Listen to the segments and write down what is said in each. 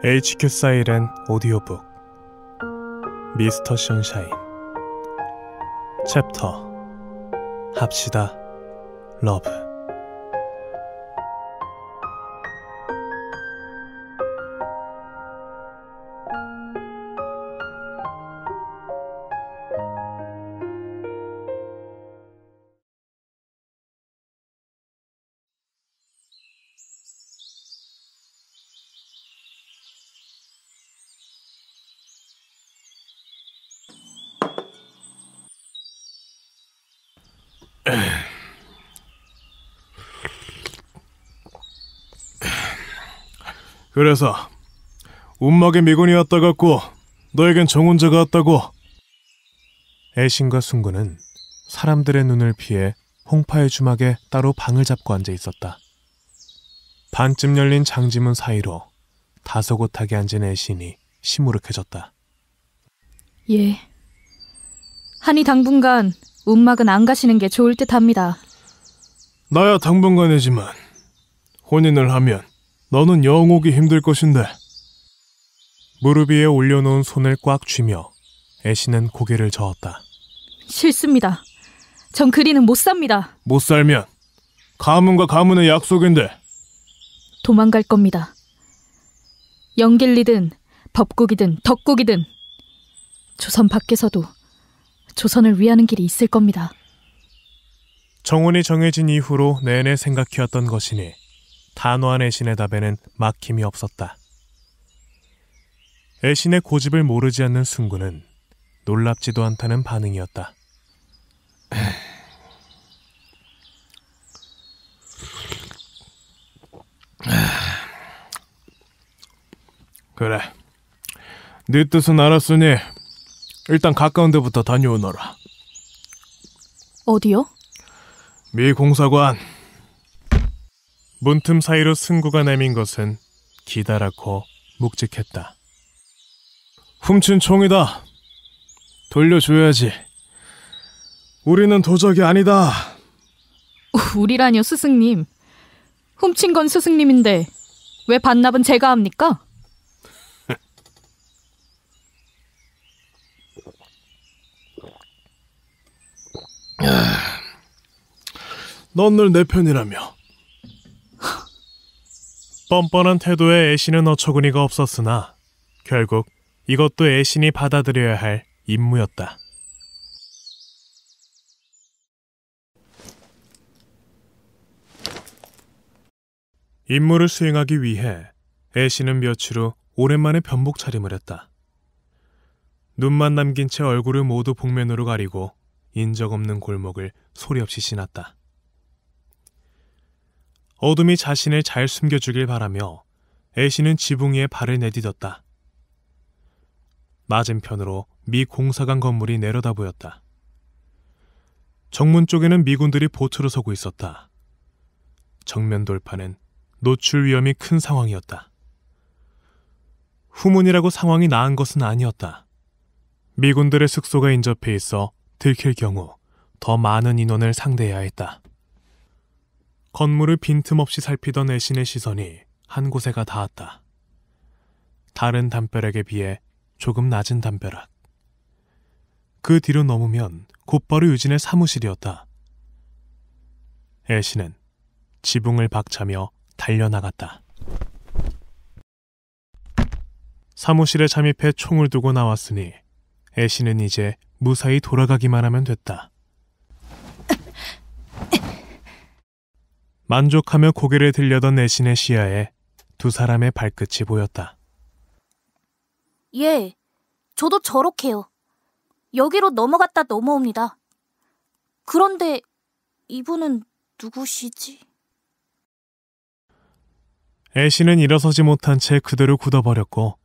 HQ 사이렌 오디오북 미스터 선샤인 챕터 합시다 러브. 그래서 움막에 미군이 왔다 갔고 너에겐 정혼자가 왔다고. 애신과 순구는 사람들의 눈을 피해 홍파의 주막에 따로 방을 잡고 앉아 있었다. 반쯤 열린 장지문 사이로 다소곳하게 앉은 애신이 시무룩해졌다. 예. 하니 당분간 움막은 안 가시는 게 좋을 듯합니다. 나야 당분간이지만 혼인을 하면 너는 영 오기 힘들 것인데. 무릎 위에 올려놓은 손을 꽉 쥐며 애신은 고개를 저었다. 싫습니다. 전 그리는 못 삽니다. 못 살면 가문과 가문의 약속인데. 도망갈 겁니다. 영길리든 법국이든 덕국이든 조선 밖에서도 조선을 위하는 길이 있을 겁니다. 정혼이 정해진 이후로 내내 생각해왔던 것이니 단호한 애신의 답에는 막힘이 없었다. 애신의 고집을 모르지 않는 순구는 놀랍지도 않다는 반응이었다. 그래, 네 뜻은 알았으니 일단 가까운 데부터 다녀오너라. 어디요? 미 공사관. 문틈 사이로 승구가 내민 것은 기다랗고 묵직했다. 훔친 총이다. 돌려줘야지. 우리는 도적이 아니다. 우리라뇨, 스승님. 훔친 건 스승님인데 왜 반납은 제가 합니까? 넌 늘 내 편이라며. 뻔뻔한 태도에 애신은 어처구니가 없었으나 결국 이것도 애신이 받아들여야 할 임무였다. 임무를 수행하기 위해 애신은 며칠 후 오랜만에 변복 차림을 했다. 눈만 남긴 채 얼굴을 모두 복면으로 가리고 인적 없는 골목을 소리 없이 지났다. 어둠이 자신을 잘 숨겨주길 바라며 애신은 지붕 위에 발을 내디뎠다. 맞은편으로 미 공사관 건물이 내려다 보였다. 정문 쪽에는 미군들이 보트로 서고 있었다. 정면 돌파는 노출 위험이 큰 상황이었다. 후문이라고 상황이 나은 것은 아니었다. 미군들의 숙소가 인접해 있어 들킬 경우 더 많은 인원을 상대해야 했다. 건물을 빈틈없이 살피던 애신의 시선이 한 곳에가 닿았다. 다른 담벼락에 비해 조금 낮은 담벼락. 그 뒤로 넘으면 곧바로 유진의 사무실이었다. 애신은 지붕을 박차며 달려나갔다. 사무실에 잠입해 총을 두고 나왔으니 애신은 이제 무사히 돌아가기만 하면 됐다. 만족하며 고개를 들려던 애신의 시야에 두 사람의 발끝이 보였다. 예, 저도 저렇게요. 여기로 넘어갔다 넘어옵니다. 그런데 이분은 누구시지? 애신은 일어서지 못한 채 그대로 굳어버렸고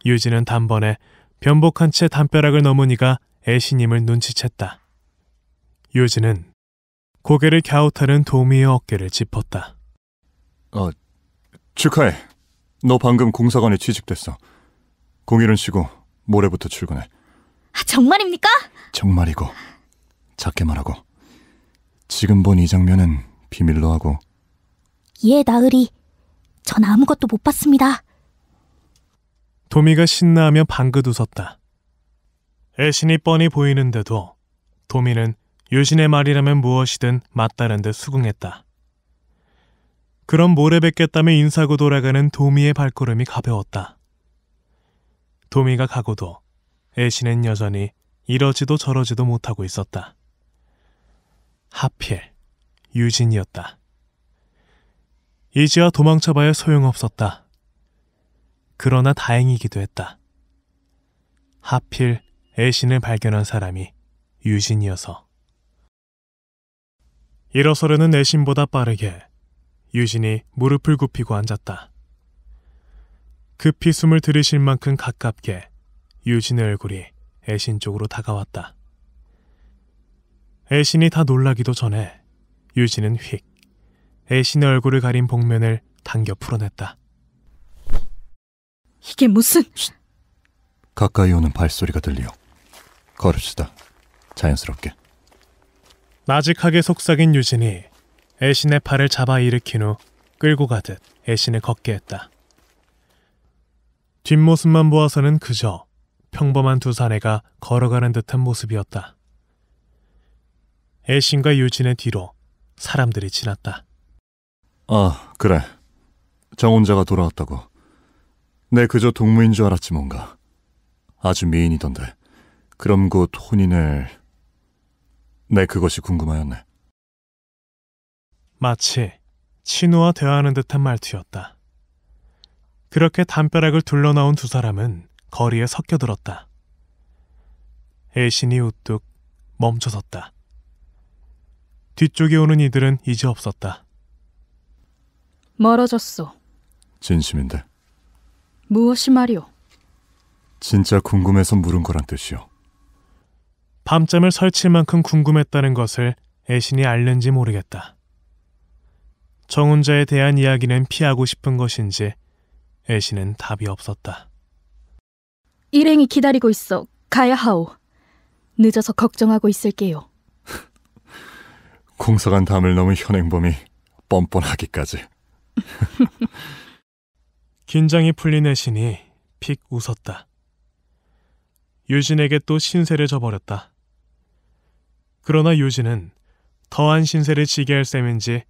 유진은 단번에 변복한 채 담벼락을 넘으니까 애신임을 눈치챘다. 유진은 고개를 갸웃하는 도미의 어깨를 짚었다. 축하해. 너 방금 공사관에 취직됐어. 공일은 쉬고 모레부터 출근해. 정말입니까? 정말이고 작게 말하고. 지금 본 이 장면은 비밀로 하고. 예, 나으리. 전 아무것도 못 봤습니다. 도미가 신나하며 방긋 웃었다. 애신이 뻔히 보이는데도 도미는 유진의 말이라면 무엇이든 맞다는 듯 수긍했다. 그럼 모레 뵙겠다며 인사하고 돌아가는 도미의 발걸음이 가벼웠다. 도미가 가고도 애신은 여전히 이러지도 저러지도 못하고 있었다. 하필 유진이었다. 이제야 도망쳐봐야 소용없었다. 그러나 다행이기도 했다. 하필 애신을 발견한 사람이 유진이어서. 일어서려는 애신보다 빠르게 유진이 무릎을 굽히고 앉았다. 급히 숨을 들이쉴 만큼 가깝게 유진의 얼굴이 애신 쪽으로 다가왔다. 애신이 다 놀라기도 전에 유진은 휙 애신의 얼굴을 가린 복면을 당겨 풀어냈다. 이게 무슨... 가까이 오는 발소리가 들리요. 걸읍시다. 자연스럽게. 나직하게 속삭인 유진이 애신의 팔을 잡아 일으킨 후 끌고 가듯 애신을 걷게 했다. 뒷모습만 보아서는 그저 평범한 두 사내가 걸어가는 듯한 모습이었다. 애신과 유진의 뒤로 사람들이 지났다. 아, 그래. 정혼자가 돌아왔다고. 내 그저 동무인 줄 알았지 뭔가. 아주 미인이던데. 그럼 곧 혼인을... 내 그것이 궁금하였네. 마치 친우와 대화하는 듯한 말투였다. 그렇게 담벼락을 둘러나온 두 사람은 거리에 섞여들었다. 애신이 우뚝 멈춰섰다. 뒤쪽에 오는 이들은 이제 없었다. 멀어졌소. 진심인데. 무엇이 말이오? 진짜 궁금해서 물은 거란 뜻이오. 밤잠을 설칠 만큼 궁금했다는 것을 애신이 알는지 모르겠다. 정혼자에 대한 이야기는 피하고 싶은 것인지 애신은 답이 없었다. 일행이 기다리고 있어. 가야 하오. 늦어서 걱정하고 있을게요. 공사관 담을 넘은 현행범이 뻔뻔하기까지. 긴장이 풀린 애신이 픽 웃었다. 유진에게 또 신세를 져버렸다. 그러나 유진은 더한 신세를 지게 할 셈인지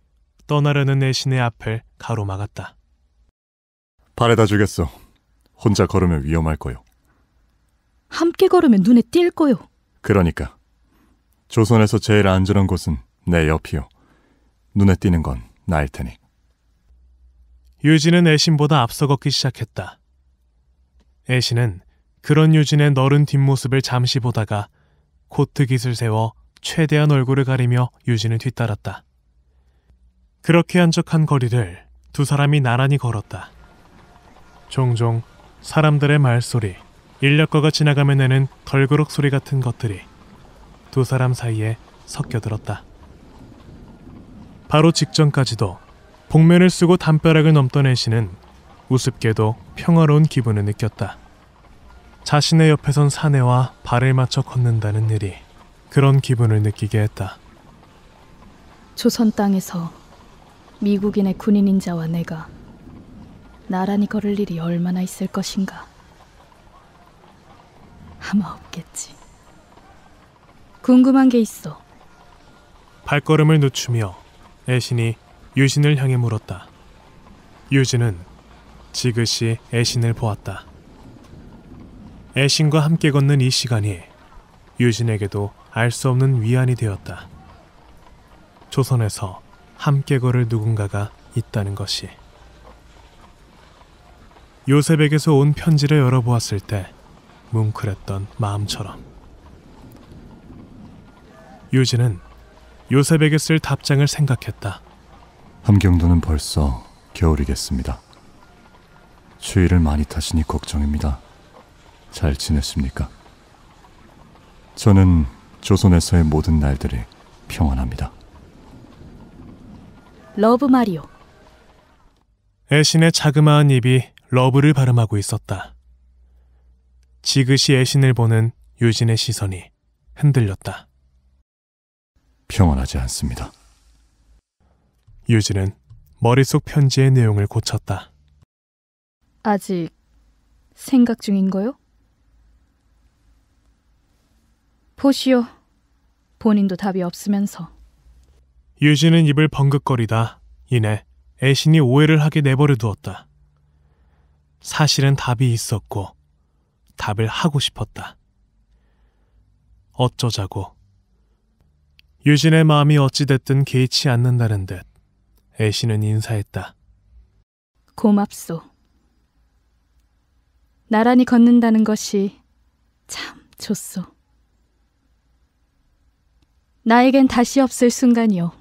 떠나려는 애신의 앞을 가로막았다. 바래다 주겠어. 혼자 걸으면 위험할 거요. 함께 걸으면 눈에 띌 거요. 그러니까 조선에서 제일 안전한 곳은 내 옆이요. 눈에 띄는 건 나일 테니. 유진은 애신보다 앞서 걷기 시작했다. 애신은 그런 유진의 너른 뒷모습을 잠시 보다가 코트깃을 세워 최대한 얼굴을 가리며 유진을 뒤따랐다. 그렇게 한적한 거리를 두 사람이 나란히 걸었다. 종종 사람들의 말소리, 인력거가 지나가며 내는 덜그럭 소리 같은 것들이 두 사람 사이에 섞여들었다. 바로 직전까지도 복면을 쓰고 담벼락을 넘던 애신은 우습게도 평화로운 기분을 느꼈다. 자신의 옆에 선 사내와 발을 맞춰 걷는다는 일이 그런 기분을 느끼게 했다. 조선 땅에서 미국인의 군인인 자와 내가 나란히 걸을 일이 얼마나 있을 것인가. 아마 없겠지. 궁금한 게 있어. 발걸음을 늦추며 애신이 유진을 향해 물었다. 유진은 지그시 애신을 보았다. 애신과 함께 걷는 이 시간이 유진에게도 알 수 없는 위안이 되었다. 조선에서 함께 걸을 누군가가 있다는 것이. 요셉에게서 온 편지를 열어보았을 때 뭉클했던 마음처럼. 유진은 요셉에게 쓸 답장을 생각했다. 함경도는 벌써 겨울이겠습니다. 추위를 많이 타시니 걱정입니다. 잘 지냈습니까? 저는 조선에서의 모든 날들이 평안합니다. 러브 마리오. 애신의 자그마한 입이 러브를 발음하고 있었다. 지그시 애신을 보는 유진의 시선이 흔들렸다. 평안하지 않습니다. 유진은 머릿속 편지의 내용을 고쳤다. 아직 생각 중인 거요? 보시오. 본인도 답이 없으면서. 유진은 입을 벙긋거리다 이내 애신이 오해를 하게 내버려 두었다. 사실은 답이 있었고 답을 하고 싶었다. 어쩌자고. 유진의 마음이 어찌됐든 개의치 않는다는 듯 애신은 인사했다. 고맙소. 나란히 걷는다는 것이 참 좋소. 나에겐 다시 없을 순간이요.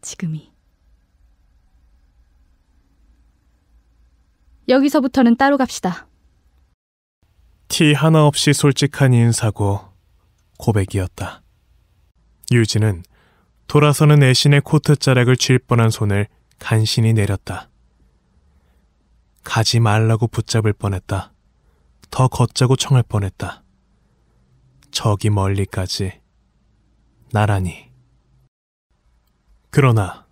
지금이. 여기서부터는 따로 갑시다. 티 하나 없이 솔직한 인사고 고백이었다. 유진은 돌아서는 애신의 코트 자락을 쥘 뻔한 손을 간신히 내렸다. 가지 말라고 붙잡을 뻔했다. 더 걷자고 청할 뻔했다. 저기 멀리까지 나란히. 그러나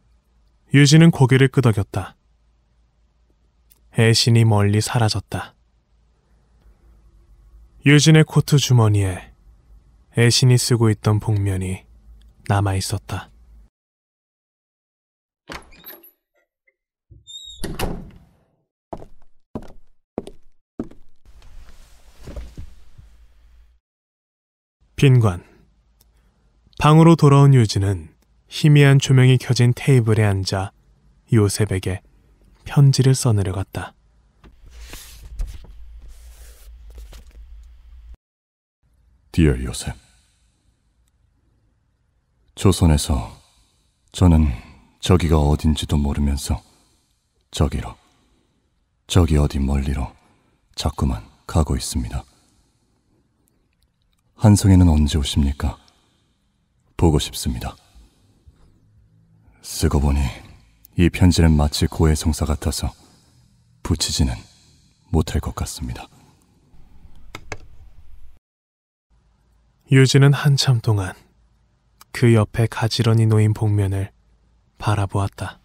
유진은 고개를 끄덕였다. 애신이 멀리 사라졌다. 유진의 코트 주머니에 애신이 쓰고 있던 복면이 남아있었다. 빈관. 방으로 돌아온 유진은 희미한 조명이 켜진 테이블에 앉아 요셉에게 편지를 써내려갔다. Dear 요셉, 조선에서 저는 저기가 어딘지도 모르면서 저기로, 저기 어디 멀리로 자꾸만 가고 있습니다. 한성에는 언제 오십니까? 보고 싶습니다. 쓰고 보니 이 편지는 마치 고해성사 같아서 붙이지는 못할 것 같습니다. 유진은 한참 동안 그 옆에 가지런히 놓인 복면을 바라보았다.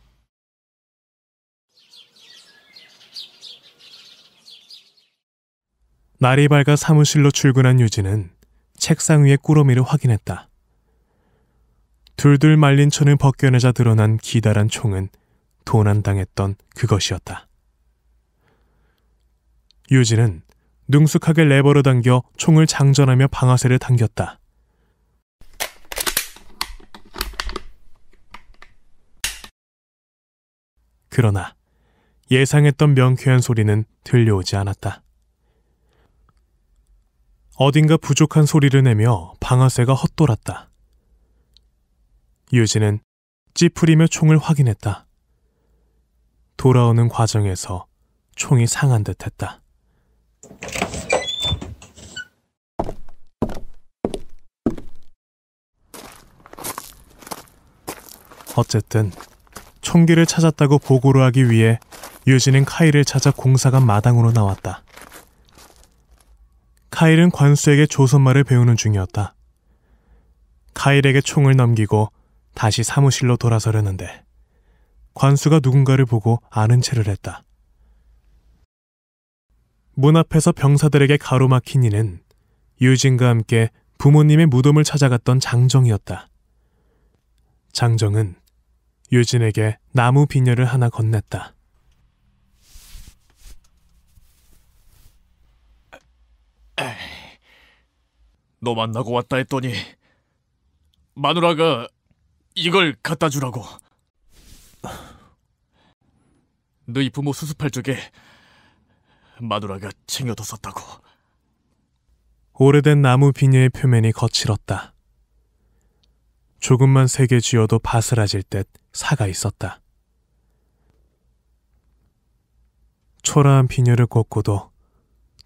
날이 밝아 사무실로 출근한 유진은 책상 위에 꾸러미를 확인했다. 둘둘 말린 천을 벗겨내자 드러난 기다란 총은 도난당했던 그것이었다. 유진은 능숙하게 레버를 당겨 총을 장전하며 방아쇠를 당겼다. 그러나 예상했던 명쾌한 소리는 들려오지 않았다. 어딘가 부족한 소리를 내며 방아쇠가 헛돌았다. 유진은 찌푸리며 총을 확인했다. 돌아오는 과정에서 총이 상한 듯했다. 어쨌든 총기를 찾았다고 보고를 하기 위해 유진은 카일을 찾아 공사관 마당으로 나왔다. 카일은 관수에게 조선말을 배우는 중이었다. 카일에게 총을 넘기고 다시 사무실로 돌아서려는데 관수가 누군가를 보고 아는 체를 했다. 문 앞에서 병사들에게 가로막힌 이는 유진과 함께 부모님의 무덤을 찾아갔던 장정이었다. 장정은 유진에게 나무 비녀를 하나 건넸다. 너 만나고 왔다 했더니 마누라가 이걸 갖다 주라고. 너희 부모 수습할 적에 마누라가 챙겨뒀었다고. 오래된 나무 비녀의 표면이 거칠었다. 조금만 세게 쥐어도 바스라질 듯 사가 있었다. 초라한 비녀를 꽂고도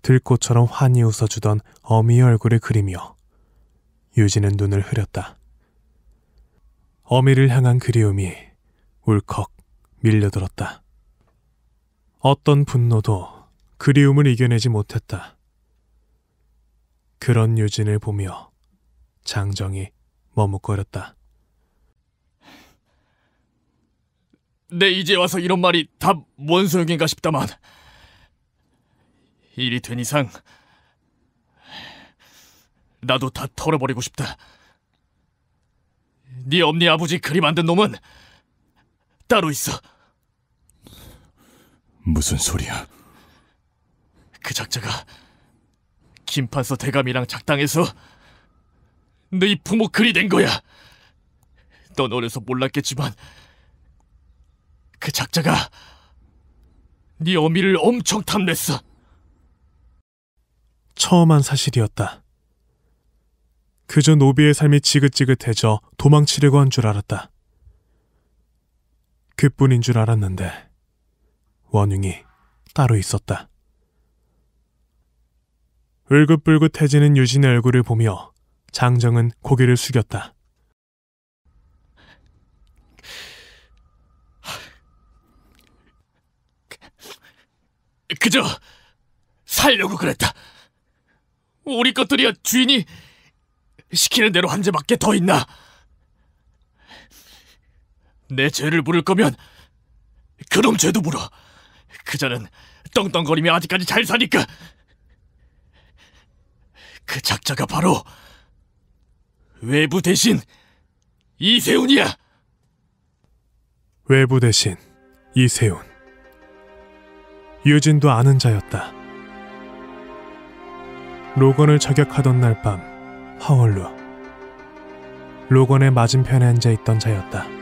들꽃처럼 환히 웃어주던 어미의 얼굴을 그리며 유진은 눈을 흐렸다. 어미를 향한 그리움이 울컥 밀려들었다. 어떤 분노도 그리움을 이겨내지 못했다. 그런 유진을 보며 장정이 머뭇거렸다. 내 이제 와서 이런 말이 다 뭔 소용인가 싶다만 일이 된 이상 나도 다 털어버리고 싶다. 네 엄니 아버지 그리 만든 놈은 따로 있어. 무슨 소리야? 그 작자가 김판서 대감이랑 작당해서 너희 부모 그리 된 거야. 넌 어려서 몰랐겠지만 그 작자가 네 어미를 엄청 탐냈어. 처음 한 사실이었다. 그저 노비의 삶이 지긋지긋해져 도망치려고 한 줄 알았다. 그뿐인 줄 알았는데 원흉이 따로 있었다. 울긋불긋해지는 유진의 얼굴을 보며 장정은 고개를 숙였다. 그저 살려고 그랬다. 우리 것들이야 주인이 시키는 대로 한 죄밖에 더 있나. 내 죄를 물을 거면 그놈 죄도 물어. 그자는 떵떵거리며 아직까지 잘 사니까. 그 작자가 바로 외부 대신 이세훈이야. 외부 대신 이세훈. 유진도 아는 자였다. 로건을 저격하던 날 밤 하월루 로건의 맞은편에 앉아있던 자였다.